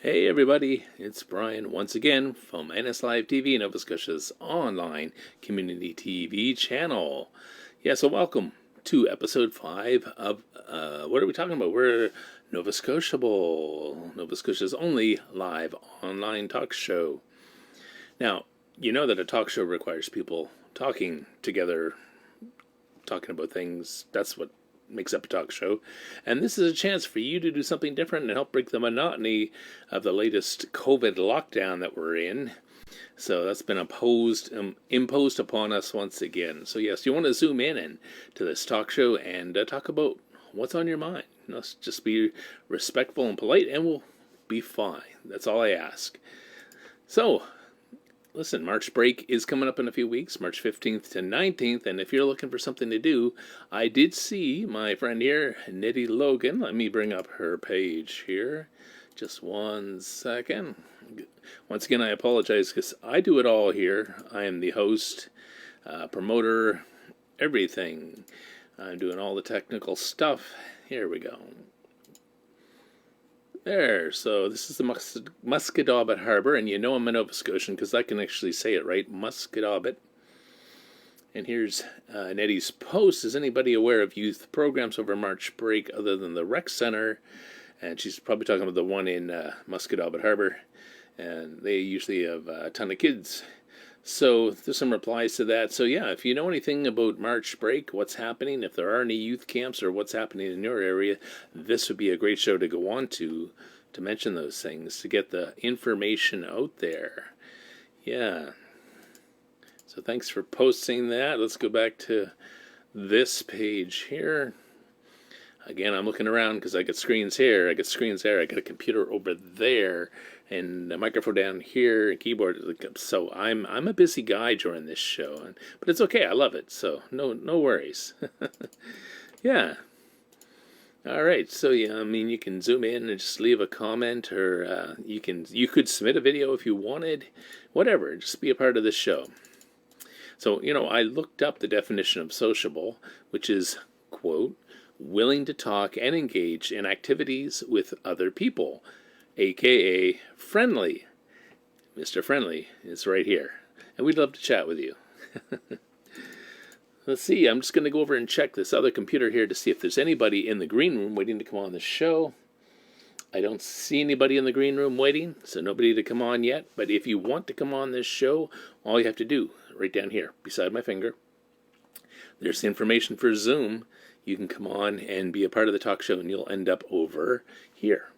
Hey everybody, it's Brian once again from NS Live TV, Nova Scotia's online community TV channel. Yeah, so welcome to episode 5 of, what are we talking about? We're Nova Scotiable, Nova Scotia's only live online talk show. Now, you know that a talk show requires people talking together, talking about things. That's what makes up a talk show, and this is a chance for you to do something different and help break the monotony of the latest COVID lockdown that we're in. So that's been imposed upon us once again. So yes, you want to zoom in to this talk show and talk about what's on your mind. Let's just be respectful and polite, and we'll be fine. That's all I ask. So listen, March break is coming up in a few weeks, March 15th to 19th, and if you're looking for something to do, I did see my friend here, Nettie Logan. Let me bring up her page here. Just one second. Once again, I apologize because I do it all here. I am the host, promoter, everything. I'm doing all the technical stuff. Here we go. There, so this is the Musquodoboit Harbor, and you know I'm a Nova Scotian because I can actually say it right, Musquodoboit. And here's Nettie's post. Is anybody aware of youth programs over March break other than the rec center? And she's probably talking about the one in Musquodoboit Harbor, and they usually have a ton of kids. So there's some replies to that. So yeah, if you know anything about March break, what's happening, if there are any youth camps or what's happening in your area, this would be a great show to go on to mention those things, to get the information out there. Yeah. So thanks for posting that. Let's go back to this page here. Again, I'm looking around because I got screens here, I got screens there, I got a computer over there, and a microphone down here, a keyboard. So I'm a busy guy during this show, but it's okay. I love it. So no worries. Yeah. All right. So yeah, I mean, you can zoom in and just leave a comment, or you could submit a video if you wanted, whatever. Just be a part of this show. So I looked up the definition of sociable, which is, quote, willing to talk and engage in activities with other people, aka friendly. Mr. Friendly is right here, and we'd love to chat with you. Let's see, I'm just going to go over and check this other computer here to see if there's anybody in the green room waiting to come on the show. I don't see anybody in the green room waiting, so nobody to come on yet. But if you want to come on this show, all you have to do, right down here beside my finger, there's the information for Zoom. You can come on and be a part of the talk show, and you'll end up over here.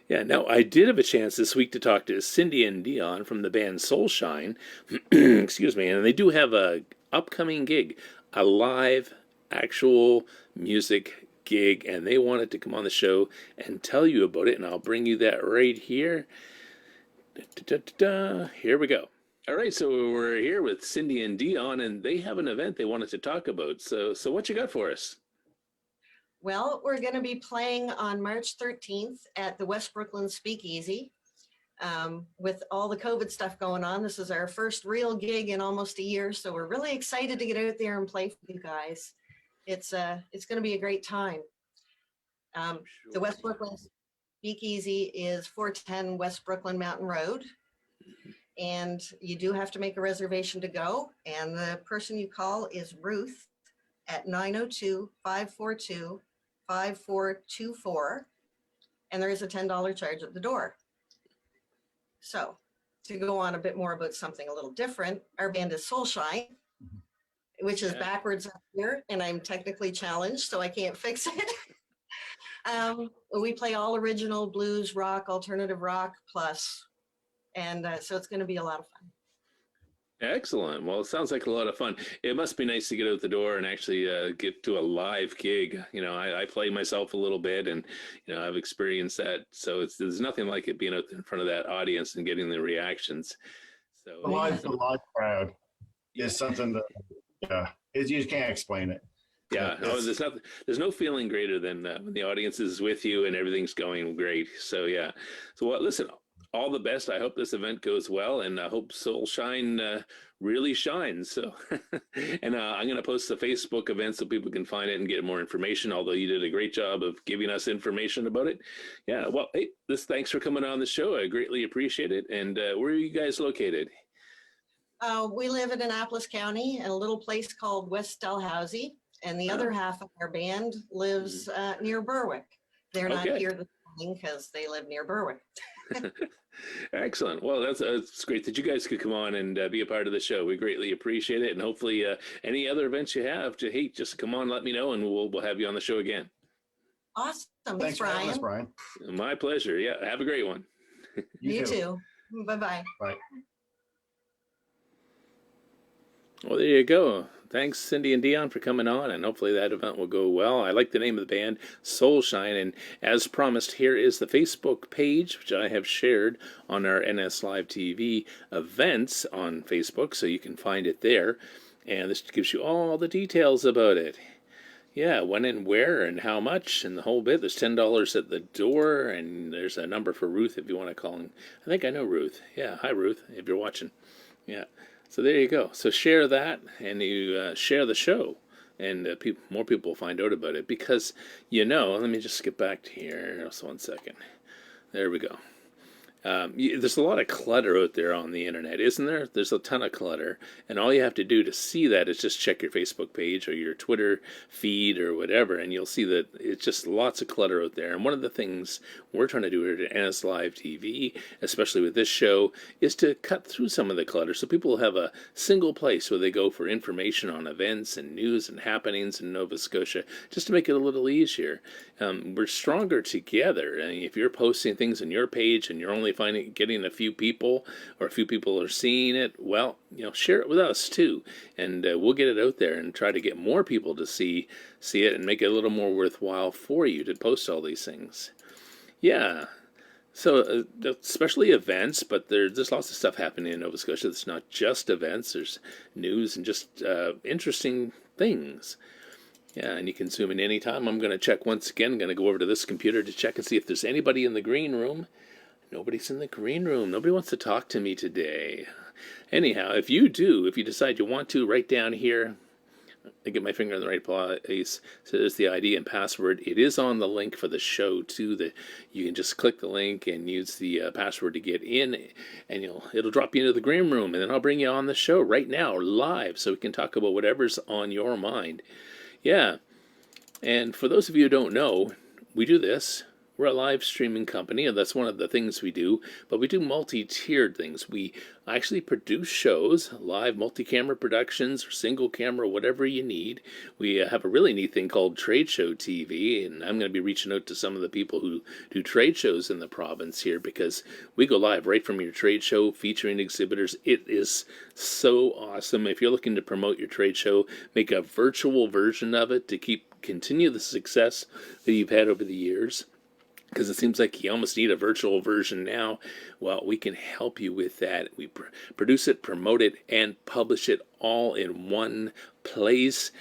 Yeah, now I did have a chance this week to talk to Cindy and Dion from the band Soulshine. Excuse me, and they do have a upcoming gig, a live, actual music gig, and they wanted to come on the show and tell you about it, and I'll bring you that right here. Here we go. All right, so we're here with Cindy and Dion, and they have an event they wanted to talk about. So what you got for us? Well, we're going to be playing on March 13th at the West Brooklyn Speakeasy. With all the COVID stuff going on, this is our first real gig in almost a year, so we're really excited to get out there and play for you guys. It's going to be a great time. The West Brooklyn Speakeasy is 410 West Brooklyn Mountain Road. And you do have to make a reservation to go. And the person you call is Ruth at 902-542-5424. And there is a $10 charge at the door. So to go on a bit more about something a little different, our band is Soulshine, which is backwards up here. And I'm technically challenged, so I can't fix it. We play all original blues, rock, alternative rock, plus. And so it's going to be a lot of fun. Excellent. Well, it sounds like a lot of fun. It must be nice to get out the door and actually get to a live gig. I play myself a little bit, and I've experienced that. So there's nothing like it being out in front of that audience and getting the reactions. So the live crowd is something that you just can't explain it. Yeah, there's no feeling greater than when the audience is with you and everything's going great. So yeah. So listen, all the best. I hope this event goes well, and I hope Soulshine really shines. So, and I'm going to post the Facebook event so people can find it and get more information. Although you did a great job of giving us information about it. Yeah. Well, hey, thanks for coming on the show. I greatly appreciate it. And where are you guys located? We live in Annapolis County in a little place called West Dalhousie, and the other half of our band lives near Berwick. They're not here this morning because they live near Berwick. Excellent. Well, that's great that you guys could come on and be a part of the show. We greatly appreciate it, and hopefully, any other events you have, just come on, let me know, and we'll have you on the show again. Awesome. Thanks for having us, Brian. My pleasure. Yeah. Have a great one. You too. Bye-bye. Bye. Well, there you go. Thanks, Cindy and Dion, for coming on, and hopefully that event will go well. I like the name of the band, Soulshine, and as promised, here is the Facebook page, which I have shared on our NS Live TV events on Facebook, so you can find it there. And this gives you all the details about it. Yeah, when and where and how much and the whole bit. There's $10 at the door, and there's a number for Ruth if you want to call him. I think I know Ruth. Yeah, hi, Ruth, if you're watching. Yeah. So there you go. So share that, and you share the show, and more people will find out about it. Because, let me just skip back to here. Just 1 second. There we go. There's a lot of clutter out there on the internet, isn't there? There's a ton of clutter, and all you have to do to see that is just check your Facebook page or your Twitter feed or whatever, and you'll see that it's just lots of clutter out there. And one of the things we're trying to do here at NS Live TV, especially with this show, is to cut through some of the clutter so people have a single place where they go for information on events and news and happenings in Nova Scotia, just to make it a little easier. We're stronger together. I mean, if you're posting things on your page and you're only getting a few people, or a few people are seeing it, well, share it with us too, and we'll get it out there and try to get more people to see it and make it a little more worthwhile for you to post all these things. Yeah. So, especially events, but there's lots of stuff happening in Nova Scotia. It's not just events. There's news and just interesting things. Yeah, and you can zoom in anytime. I'm going to check once again. I'm going to go over to this computer to check and see if there's anybody in the green room. Nobody's in the green room. Nobody wants to talk to me today. Anyhow, if you decide you want to, right down here, I get my finger in the right place. So there's the ID and password. It is on the link for the show too. That you can just click the link and use the password to get in, and it'll drop you into the green room, and then I'll bring you on the show right now, live, so we can talk about whatever's on your mind. Yeah, and for those of you who don't know, we do this. We're a live streaming company, and that's one of the things we do, but we do multi-tiered things. We actually produce shows, live multi-camera productions, or single camera, whatever you need. We have a really neat thing called Trade Show TV, and I'm going to be reaching out to some of the people who do trade shows in the province here, because we go live right from your trade show featuring exhibitors. It is so awesome. If you're looking to promote your trade show, make a virtual version of it to continue the success that you've had over the years, because it seems like you almost need a virtual version now. Well, we can help you with that. We produce it, promote it, and publish it all in one place,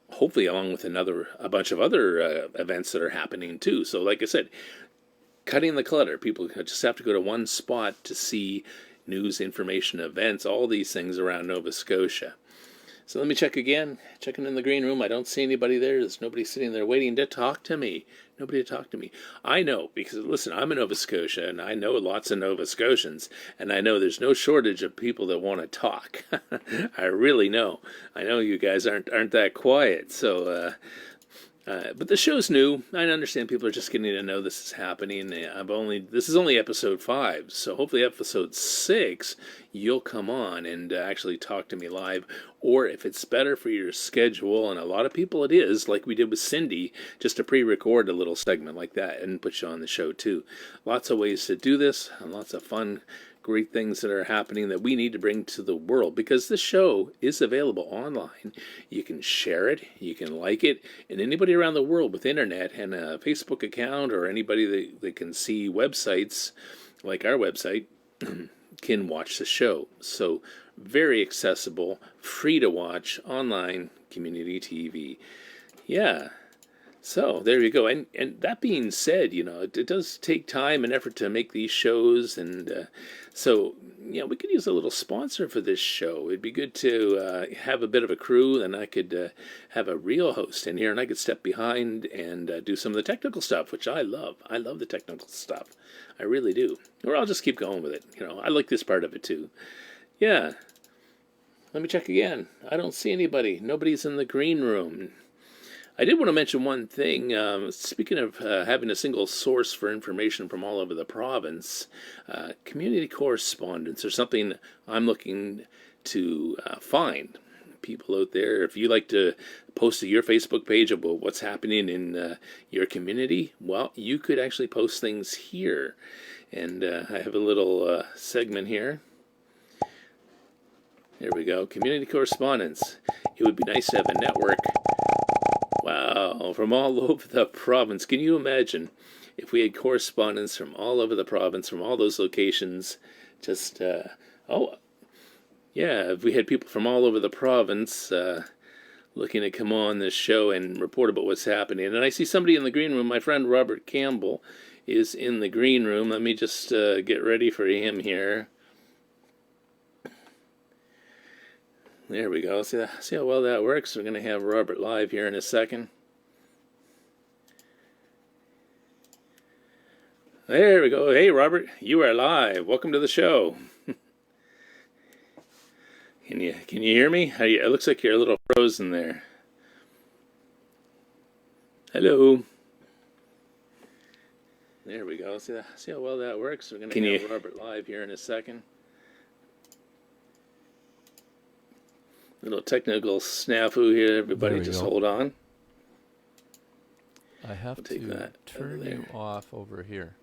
hopefully along with a bunch of other events that are happening too. So like I said, cutting the clutter. People just have to go to one spot to see news, information, events, all these things around Nova Scotia. So let me check again. Checking in the green room. I don't see anybody there. There's nobody sitting there waiting to talk to me. Nobody to talk to me. I know, because listen, I'm in Nova Scotia, and I know lots of Nova Scotians, and I know there's no shortage of people that want to talk. I really know. I know you guys aren't that quiet. So, but the show's new. I understand people are just getting to know this is happening. This is only episode 5, so hopefully episode 6 you'll come on and actually talk to me live. Or if it's better for your schedule, and a lot of people it is, like we did with Cindy, just to pre-record a little segment like that and put you on the show too. Lots of ways to do this, and lots of fun, great things that are happening that we need to bring to the world, because this show is available online. You can share it, you can like it, and anybody around the world with internet and a Facebook account, or anybody that can see websites like our website can watch the show. So very accessible, free to watch, online community TV. Yeah. So there you go. And that being said, it does take time and effort to make these shows, and so we could use a little sponsor for this show. It'd be good to have a bit of a crew, and I could have a real host in here, and I could step behind and do some of the technical stuff, which I love. I love the technical stuff. I really do. Or I'll just keep going with it. I like this part of it too. Yeah. Let me check again. I don't see anybody. Nobody's in the green room. I did want to mention one thing. Speaking of having a single source for information from all over the province, community correspondents are something I'm looking to find. People out there, if you like to post to your Facebook page about what's happening in your community, well, you could actually post things here. And I have a little segment here. There we go. Community Correspondents. It would be nice to have a network. Wow, from all over the province. Can you imagine if we had correspondents from all over the province, from all those locations? Just, if we had people from all over the province looking to come on this show and report about what's happening. And I see somebody in the green room. My friend Robert Campbell is in the green room. Let me just get ready for him here. There we go. See how well that works? We're going to have Robert live here in a second. There we go. Hey, Robert, you are live. Welcome to the show. Can you hear me? It looks like you're a little frozen there. Hello. There we go. See how well that works? We're going to have Robert live here in a second. Little technical snafu here. Everybody just hold on. I have to turn you off over here.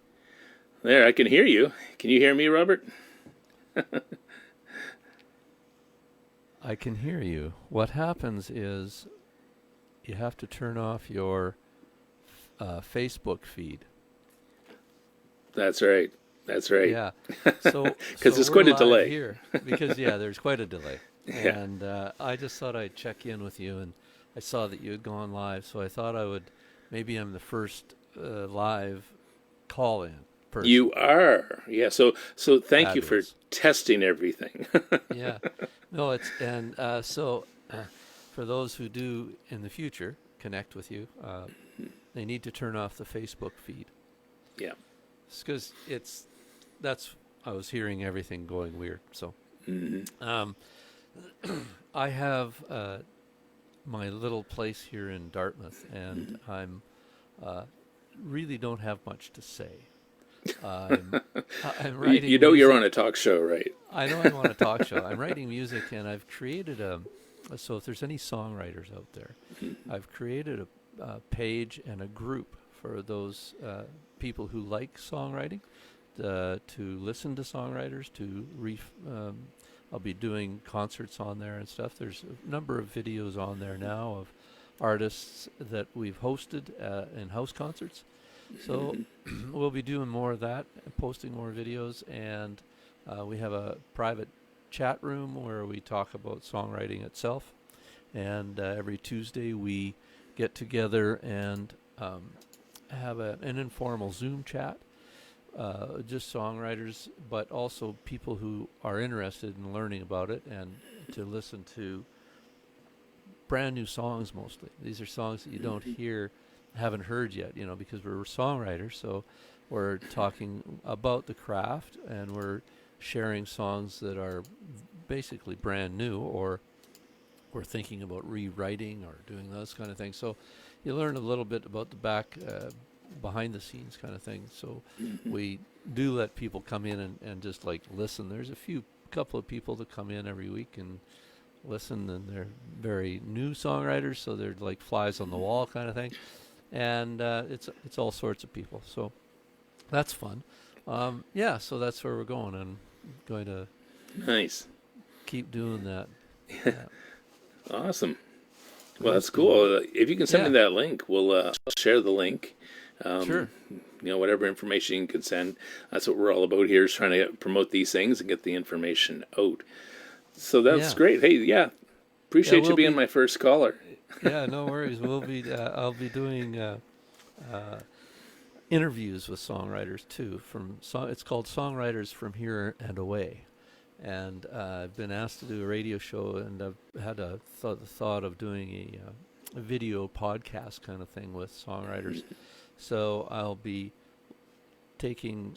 There, I can hear you. Can you hear me, Robert? I can hear you. What happens is you have to turn off your Facebook feed. That's right. Yeah. So because there's quite a delay here. Because there's quite a delay. Yeah. And I just thought I'd check in with you, and I saw that you had gone live, so I thought maybe I'm the first live call-in person. You are, yeah. So thank Fabulous. You for testing everything. Yeah, no, so for those who do in the future connect with you, they need to turn off the Facebook feed. Yeah, because I was hearing everything going weird. So. Mm-hmm. I have my little place here in Dartmouth, and I'm really don't have much to say. I'm writing. You're on a talk show, right? I know I'm on a talk show. I'm writing music, and I've created so if there's any songwriters out there, I've created a page and a group for those people who like songwriting, to listen to songwriters, I'll be doing concerts on there and stuff. There's a number of videos on there now of artists that we've hosted in house concerts. So we'll be doing more of that, posting more videos, and we have a private chat room where we talk about songwriting itself. And every Tuesday we get together and have an informal Zoom chat. Just songwriters, but also people who are interested in learning about it and to listen to brand new songs mostly. These are songs that you don't haven't heard yet, because we're songwriters, so we're talking about the craft and we're sharing songs that are basically brand new, or we're thinking about rewriting or doing those kind of things. So you learn a little bit about the behind the scenes kind of thing. So we do let people come in and just listen. There's couple of people that come in every week and listen, and they're very new songwriters, so they're like flies on the wall kind of thing. And it's all sorts of people. So that's fun. So that's where we're going. I'm going to nice keep doing that. Awesome. Well, that's cool. If you can send me that link, we'll share the link. Sure. Whatever information you can send. That's what we're all about here, is trying to promote these things and get the information out. So that's great. Hey, appreciate you being my first caller. Yeah, no worries. We'll be. I'll be doing interviews with songwriters too. It's called Songwriters from Here and Away, and I've been asked to do a radio show, and I've had the thought of doing a video podcast kind of thing with songwriters. So I'll be taking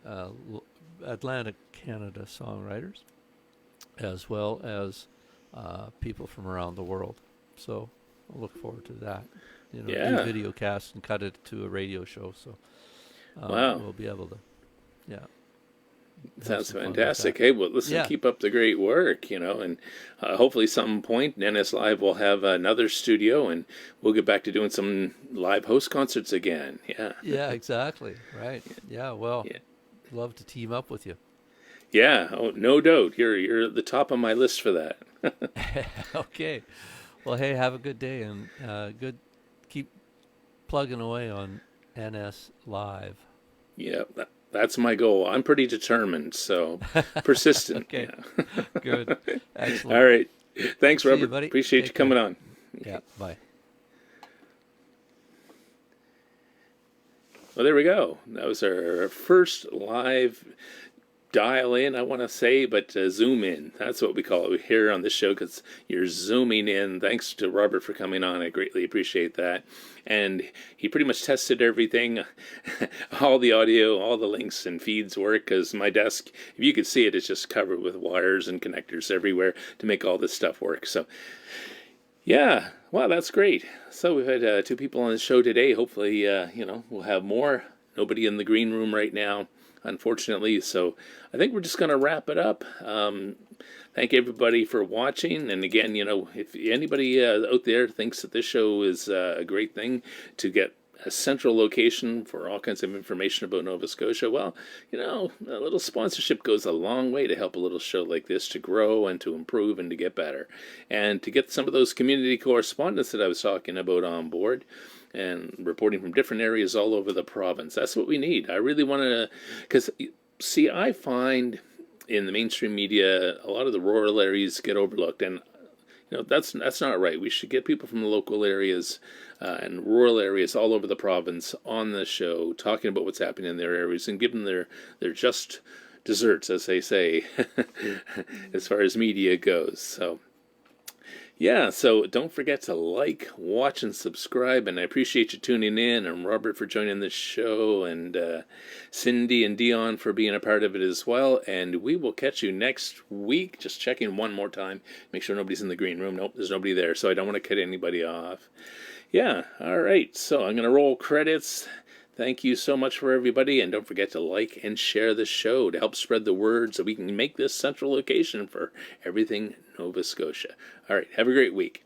Atlantic Canada songwriters as well as people from around the world. So I'll look forward to that. Yeah. Do video cast and cut it to a radio show. So Wow. we'll be able to, yeah. Sounds some fun with fantastic. that. Hey, well, listen, Yeah. keep up the great work, and hopefully some point NS Live will have another studio and we'll get back to doing some live host concerts again. Yeah. Yeah, exactly. Right. Yeah. Well, Yeah. love to team up with you. Yeah. Oh, no doubt. You're at the top of my list for that. Okay. Well, hey, have a good day and keep plugging away on NS Live. Yeah. That's my goal. I'm pretty determined, so persistent. Okay. Yeah. Good. Excellent. All right. Thanks, See you, Robert. buddy. Appreciate Take you coming on. Yeah. Bye. Well, there we go. That was our first live dial in, I want to say, but zoom in. That's what we call it here on this show, because you're zooming in. Thanks to Robert for coming on. I greatly appreciate that. And he pretty much tested everything, all the audio, all the links and feeds work, because my desk, if you could see it, it's just covered with wires and connectors everywhere to make all this stuff work. So, yeah, wow, that's great. So we've had 2 people on the show today. Hopefully, we'll have more. Nobody in the green room right now, unfortunately. So I think we're just going to wrap it up. Thank everybody for watching. And again, if anybody out there thinks that this show is a great thing to get a central location for all kinds of information about Nova Scotia, well, a little sponsorship goes a long way to help a little show like this to grow and to improve and to get better. And to get some of those community correspondents that I was talking about on board and reporting from different areas all over the province. That's what we need. I really want to, because, see, I find in the mainstream media, a lot of the rural areas get overlooked, and that's not right. We should get people from the local areas and rural areas all over the province on the show, talking about what's happening in their areas and give them their just desserts, as they say, as far as media goes. So, yeah, so don't forget to like, watch, and subscribe, and I appreciate you tuning in, and Robert for joining the show, and Cindy and Dion for being a part of it as well, and we will catch you next week. Just checking one more time, make sure nobody's in the green room. Nope, there's nobody there, so I don't want to cut anybody off. Yeah, all right, so I'm going to roll credits. Thank you so much for everybody, and don't forget to like and share the show to help spread the word so we can make this central location for everything Nova Scotia. All right, have a great week.